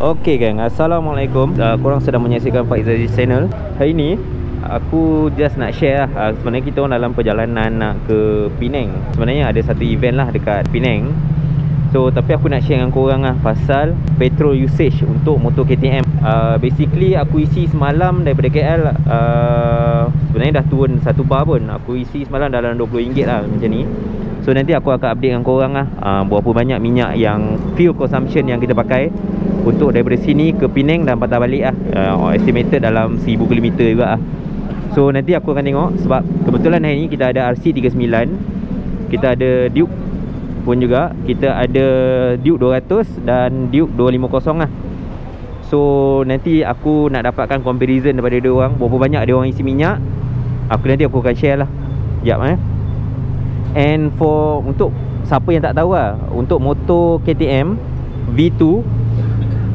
Okey gang, Assalamualaikum. Korang sedang menyaksikan Faiz Aziz channel. Hari ni aku just nak share lah. Sebenarnya kita orang dalam perjalanan nak ke Penang. Sebenarnya ada satu event lah dekat Penang. So tapi aku nak share dengan korang lah pasal petrol usage untuk motor KTM. Basically aku isi semalam daripada KL. Sebenarnya dah turun 1 bar pun. Aku isi semalam dalam RM20 lah macam ni. So nanti aku akan update dengan korang lah berapa banyak minyak yang fuel consumption yang kita pakai untuk daripada sini ke Penang dan patah balik lah. Estimated dalam 1000 km juga lah. So nanti aku akan tengok sebab kebetulan hari ni kita ada RC39, kita ada Duke pun juga, kita ada Duke 200 dan Duke 250 lah. So nanti aku nak dapatkan comparison daripada dia orang, berapa banyak dia orang isi minyak. Nanti aku akan share lah. Sekejap And for untuk siapa yang tak tahu lah, untuk motor KTM V2,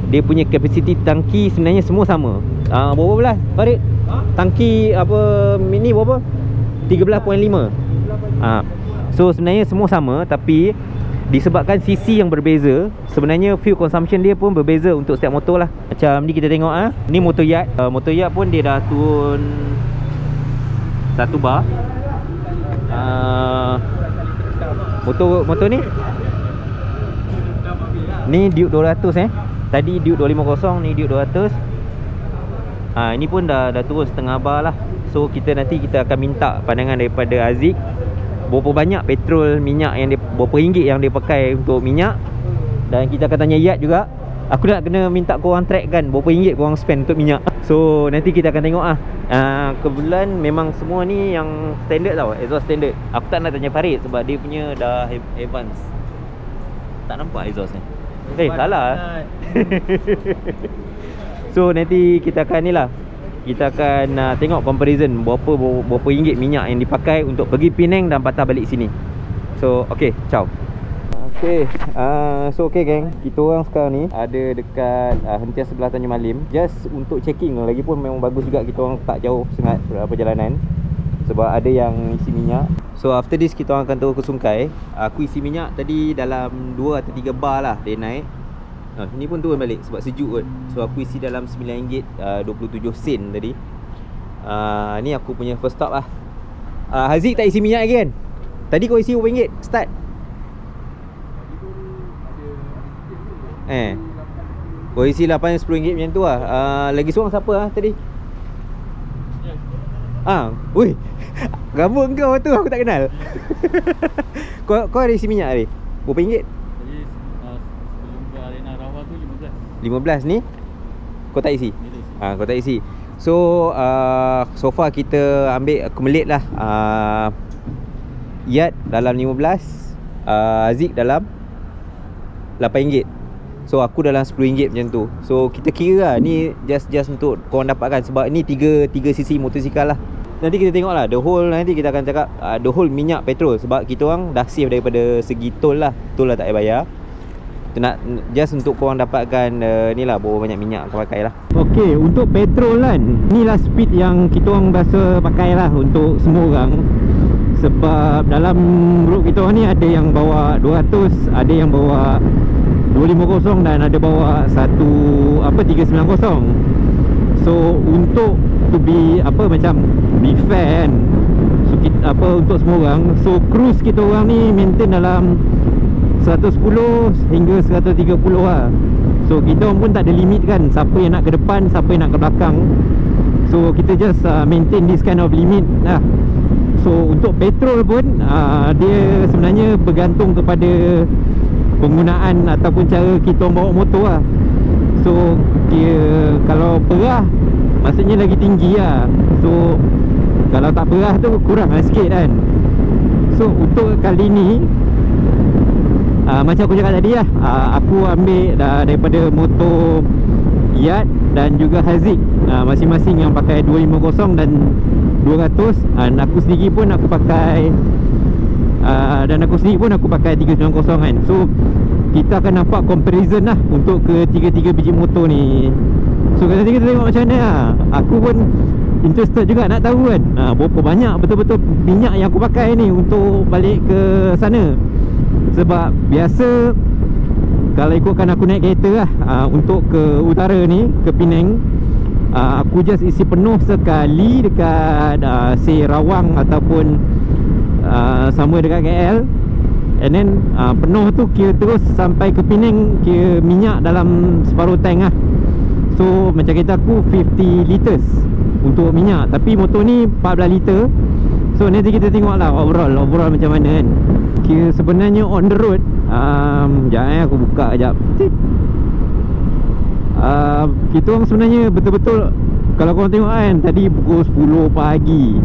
dia punya kapasiti tangki sebenarnya semua sama. Berapa belas Farid? Tangki apa mini berapa? 13.5. So sebenarnya semua sama, tapi disebabkan CC yang berbeza, sebenarnya fuel consumption dia pun berbeza untuk setiap motor lah. Macam ni kita tengok ni motor Yacht. Motor Yacht pun dia dah turun 1 bar. Motor ni Duke 200 Tadi Duke 250, ni Duke 200. Ini pun dah turun setengah bar lah. So nanti kita akan minta pandangan daripada Aziz berapa banyak petrol minyak yang dia, berapa ringgit yang dia pakai untuk minyak. Dan kita akan tanya Yacht juga. Aku nak kena minta korang track kan berapa ringgit korang spend untuk minyak. So nanti kita akan tengok kebetulan memang semua ni yang standard tau, exhaust standard. Aku tak nak tanya Farid sebab dia punya dah advance. Tak nampak exhaust ni. Salah. So nanti kita akan ni lah, kita akan tengok comparison berapa ringgit minyak yang dipakai untuk pergi Penang dan patah balik sini. So okay, ciao. Okay gang, kita orang sekarang ni ada dekat hentian sebelah Tanjung Malim, just untuk checking. Lagipun memang bagus juga, kita orang tak jauh sangat perjalanan sebab ada yang isi minyak. So after this kita orang akan turun ke Sungai. Aku isi minyak tadi dalam 2 atau 3 bar lah dia naik. Ni pun turun balik sebab sejuk kot. So aku isi dalam RM9.27 tadi. Ni aku punya first stop lah. Haziq tak isi minyak lagi kan? Tadi kau isi RM4 start. Kau isi 8-10 ringgit macam tu lah. Lagi seorang siapa tadi? Weh, gambar kau tu aku tak kenal. Kau ada isi minyak tadi? Berapa ringgit? Tadi sebelum ke Arena Rawah tu 15 ni? Kau tak isi? Kau tak isi. So far kita ambil accumulate lah. Yacht dalam 15, Aziz dalam RM8. So aku dalam RM10 macam tu. So kita kira lah, ni just untuk korang dapatkan sebab ni 3 sisi motosikal lah. Nanti kita tengok lah nanti kita akan cakap the whole minyak petrol, sebab kita orang dah save daripada segi tol lah. Tol lah tak payah bayar. Kita nak just untuk korang dapatkan ni lah berapa banyak minyak kau pakai lah. Okay, untuk petrol kan, ni lah speed yang kita orang biasa pakai lah untuk semua orang. Sebab dalam group kita orang ni ada yang bawa 200, ada yang bawa 250 dan ada bawa 390. So untuk to be fair kan, so kita, untuk semua orang, so cruise kita orang ni maintain dalam 110 hingga 130 lah. So kita pun tak ada limit kan, siapa yang nak ke depan, siapa yang nak ke belakang. So kita just maintain this kind of limit lah. So untuk petrol pun dia sebenarnya bergantung kepada penggunaan ataupun cara kita bawa motor lah. So kalau perah maksudnya lagi tinggi lah. So kalau tak perah tu kurang lah sikit kan. So untuk kali ni macam aku cakap tadi lah, aku ambil daripada motor Yacht dan juga Haziq, masing-masing yang pakai 250 dan 200. Dan aku sendiri pun aku pakai 390 kan. So kita akan nampak comparison lah untuk ketiga-tiga biji motor ni. So nanti kita tengok macam mana lah. Aku pun interested juga nak tahu kan berapa banyak betul-betul minyak yang aku pakai ni untuk balik ke sana. Sebab biasa kalau ikutkan aku naik kereta lah, untuk ke utara ni, ke Penang, aku just isi penuh sekali dekat say Rawang ataupun sama dekat KL. And then penuh tu kira terus sampai ke Penang, kira minyak dalam separuh tank lah. So macam kereta aku 50 liters untuk minyak, tapi motor ni 14 liter. So nanti kita tengok lah overall macam mana kan. Kira sebenarnya on the road, sekejap aku buka sekejap. Kita orang sebenarnya betul-betul, kalau korang tengok kan, tadi pukul 10 pagi,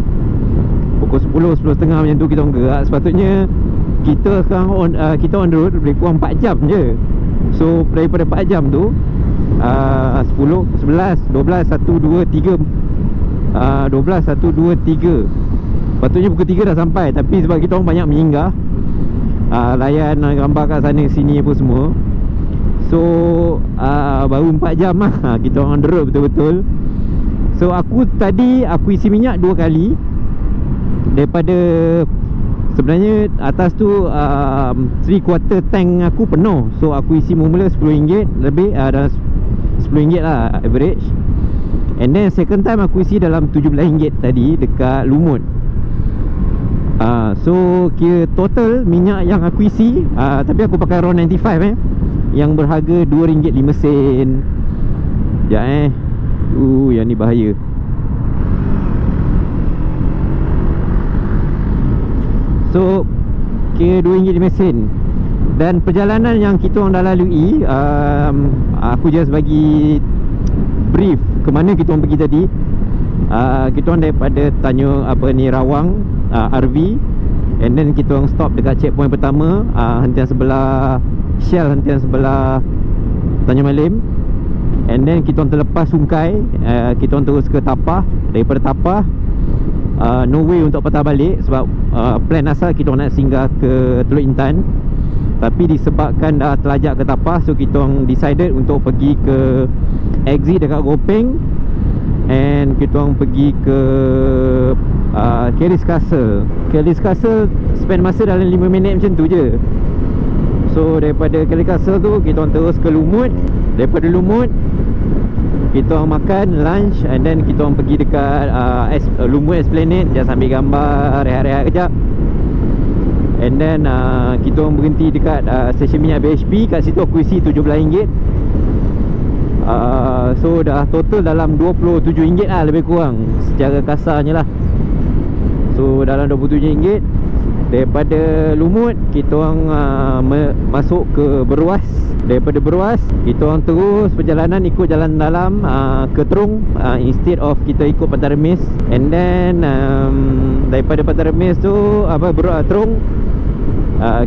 pukul 10, 10.30 macam tu kita orang gerak. Sepatutnya kita sekarang kita on the road lebih kurang 4 jam je. So daripada 4 jam tu 10, 11, 12, 1, 2, 3 12, 1, 2, 3 patutnya pukul 3 dah sampai. Tapi sebab kita orang banyak menginggah, layan gambar kat sana sini apa semua, so baru 4 jam lah kita orang on the road betul-betul. So tadi aku isi minyak 2 kali. Daripada sebenarnya atas tu 3/4 tank aku penuh. So aku isi mula RM10 lebih, dah RM10 lah average. And then second time aku isi dalam RM17 tadi dekat Lumut. So kira total minyak yang aku isi, tapi aku pakai RON 95 yang berharga RM2.05. Sekejap yang ni bahaya. So kira RM2.05. Dan perjalanan yang kita orang dah lalui, aku just bagi brief ke mana kita orang pergi tadi. Kita orang daripada Rawang, RV, and then kita orang stop dekat checkpoint pertama, hentian sebelah Shell, hentian sebelah Tanjung Malim. And then kita orang terlepas Sungkai, kita orang terus ke Tapah. Daripada Tapah, no way untuk patah balik, sebab plan asal kita orang nak singgah ke Teluk Intan. Tapi disebabkan dah terlajak ke Tapah, so kita orang decided untuk pergi ke exit dekat Gopeng. And kita orang pergi ke Keris Castle. Keris Castle spend masa dalam 5 minit macam tu je. So daripada Keris Castle tu kita orang terus ke Lumut. Daripada Lumut kita orang makan lunch, and then kita orang pergi dekat Lumut Esplanade, just ambil gambar, rehat-rehat kejap. And then kita orang berhenti dekat stesen minyak BHP. Kat situ aku isi RM17. So dah total dalam RM27 lah lebih kurang, secara kasarnya lah. So dalam RM27. Daripada Lumut kita orang masuk ke Beruas. Daripada Beruas kita orang terus perjalanan ikut jalan dalam ke Terung, instead of kita ikut Pantai Remis. And then daripada Pantai Remis tu Terung,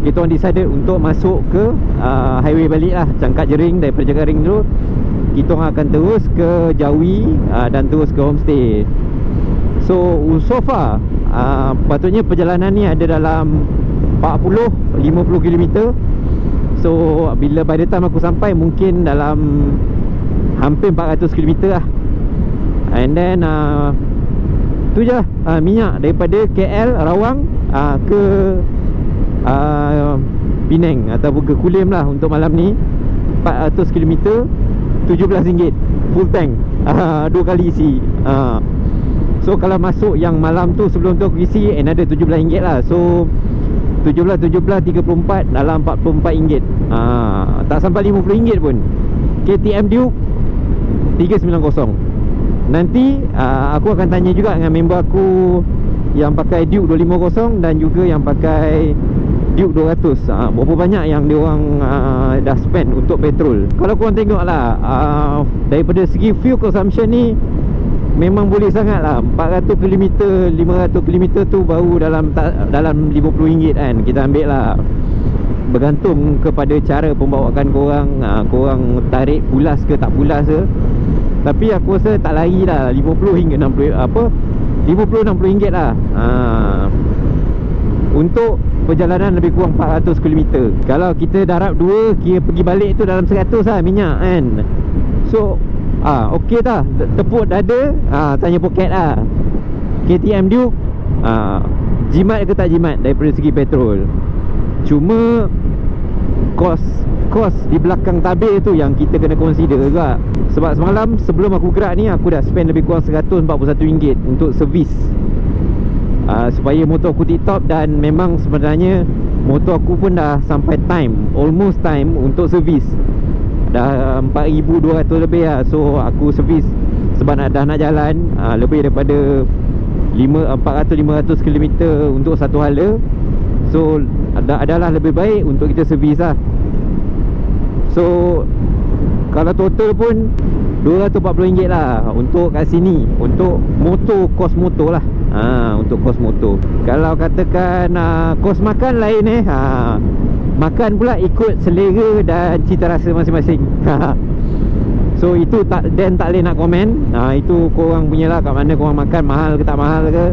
kita orang decided untuk masuk ke highway balik lah, Cangkat Jering. Daripada Cangkat Jering tu kita orang akan terus ke Jawi, dan terus ke homestay. So far patutnya perjalanan ni ada dalam 40-50 km. So bila by the time aku sampai, mungkin dalam hampir 400 km lah. And then tu je minyak daripada KL Rawang ke Penang ataupun ke Kulim lah untuk malam ni. 400 km, RM17 full tank, 2 kali isi. So kalau masuk yang malam tu, sebelum tu aku isi another RM17 lah. So 17, 34 dalam RM44. Tak sampai RM50 pun. KTM Duke 390. Nanti aku akan tanya juga dengan member aku yang pakai Duke 250 dan juga yang pakai Duke 200, berapa banyak yang diorang dah spend untuk petrol. Kalau korang tengok lah, daripada segi fuel consumption ni memang boleh sangat lah. 400 km, 500 km tu baru dalam RM50 kan. Kita ambil lah, bergantung kepada cara pembawaan korang. Korang tarik pulas ke tak pulas ke. Tapi aku rasa tak lari lah 50 hingga 60, RM50-60 lah. Untuk perjalanan lebih kurang 400 km. Kalau kita darab 2, kira pergi balik tu dalam 100 lah minyak kan. So okey tak? Tepuk dada, tanya poket lah. KTM Duke jimat ke tak jimat daripada segi petrol? Cuma kos di belakang tabir tu yang kita kena consider juga. Sebab semalam sebelum aku gerak ni, aku dah spend lebih kurang RM141 untuk servis, supaya motor aku tip-top. Dan memang sebenarnya motor aku pun dah sampai almost time untuk servis. Dah 4,200 lebih lah. So aku servis sebab dah nak jalan lebih daripada 400-500 km untuk satu hala. So adalah lebih baik untuk kita servis lah. So kalau total pun RM240 lah untuk kat sini, untuk motor, kos motor lah. Untuk kos motor. Kalau katakan kos makan lain makan pula ikut selera dan cita rasa masing-masing. So itu tak boleh nak komen. Itu korang punya lah, kat mana korang makan, mahal ke tak mahal ke,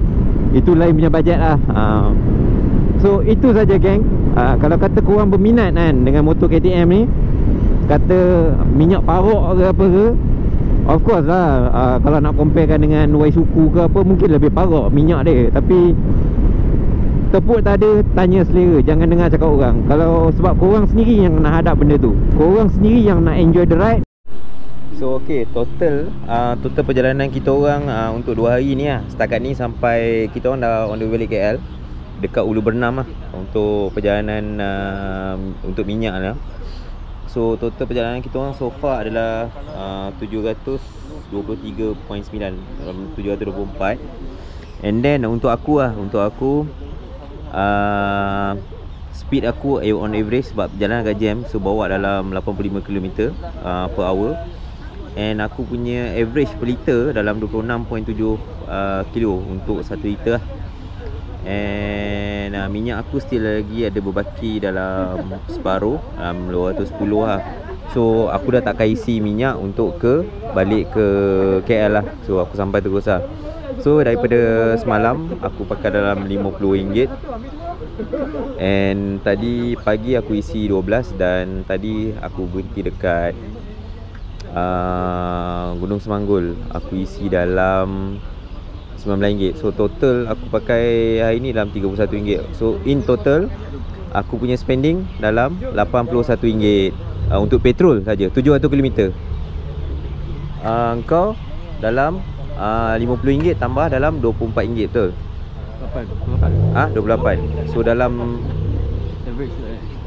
itu lain punya bajet lah. So itu saja geng. Kalau kata korang berminat kan dengan motor KTM ni, kata minyak parok ke apa ke, of course lah, kalau nak comparekan dengan Waisuku ke apa, mungkin lebih parok minyak dia. Tapi tepuk tak ada, tanya selera, jangan dengar cakap orang. Kalau sebab korang sendiri yang nak hadap benda tu, korang sendiri yang nak enjoy the ride. So total perjalanan kita orang untuk 2 hari ni lah. Setakat ni sampai kita orang dah on the way balik KL, dekat Ulu Bernam lah, untuk perjalanan untuk minyak lah. So total perjalanan kita orang so far adalah 723.9 dalam 724. And then untuk aku speed aku on average, sebab jalan agak jam, so bawa dalam 85 km per hour. And aku punya average per liter dalam 26.7 kilo untuk 1 liter lah. And minyak aku still lagi ada berbaki dalam separuh, 210 lah. So aku dah takkan isi minyak untuk balik ke KL lah. So aku sampai terus lah. So daripada semalam aku pakai dalam RM50. And tadi pagi aku isi 12. Dan tadi aku berhenti dekat Gunung Semanggul, aku isi dalam RM19. So total aku pakai hari ni dalam RM31. So in total aku punya spending dalam RM81 untuk petrol saja, 700 km. Kau dalam RM50 tambah dalam RM24, betul? 28. So dalam average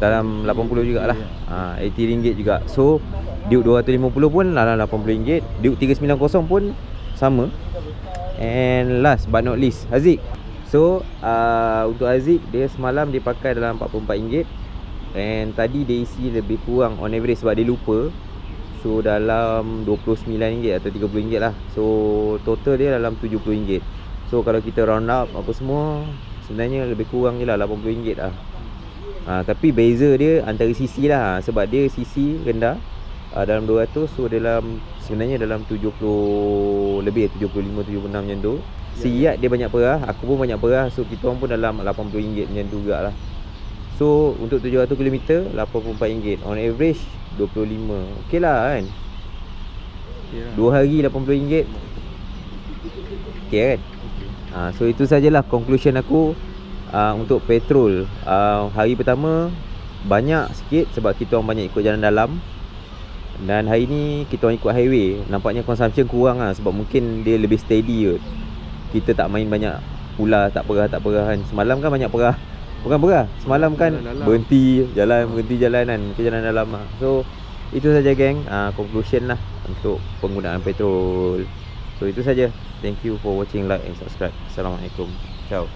dalam 80 jugalah. RM80 juga. So Duke 250 pun dalam RM80. Duke 390 pun sama. And last but not least, Haziq. So untuk Haziq, dia semalam dia pakai dalam RM44. And tadi dia isi lebih kurang on average sebab dia lupa. So dalam RM29 atau RM30 lah. So total dia dalam RM70. So kalau kita round up apa semua, sebenarnya lebih kurang je lah RM80 lah. Tapi beza dia antara CC lah, sebab dia CC rendah dalam 200. So sebenarnya dalam 70 lebih, 75-76 macam tu. Siat dia banyak perah, aku pun banyak perah. So kita orang pun dalam RM80 macam tu jugalah. So untuk 700 km RM84. On average 25. Okey lah kan. 2 hari RM80. Okey kan. So itu sajalah conclusion aku untuk petrol. Hari pertama banyak sikit sebab kita orang banyak ikut jalan dalam. Dan hari ni kita orang ikut highway. Nampaknya consumption kurang lah, sebab mungkin dia lebih steady kot. Kita tak main banyak pula, tak perah kan. Semalam kan banyak perah. Bukan perah, semalam kan berhenti jalan kan, ke jalan dalam lah. So itu saja geng, conclusion lah untuk penggunaan petrol. So itu saja. Thank you for watching, like and subscribe. Assalamualaikum. Ciao.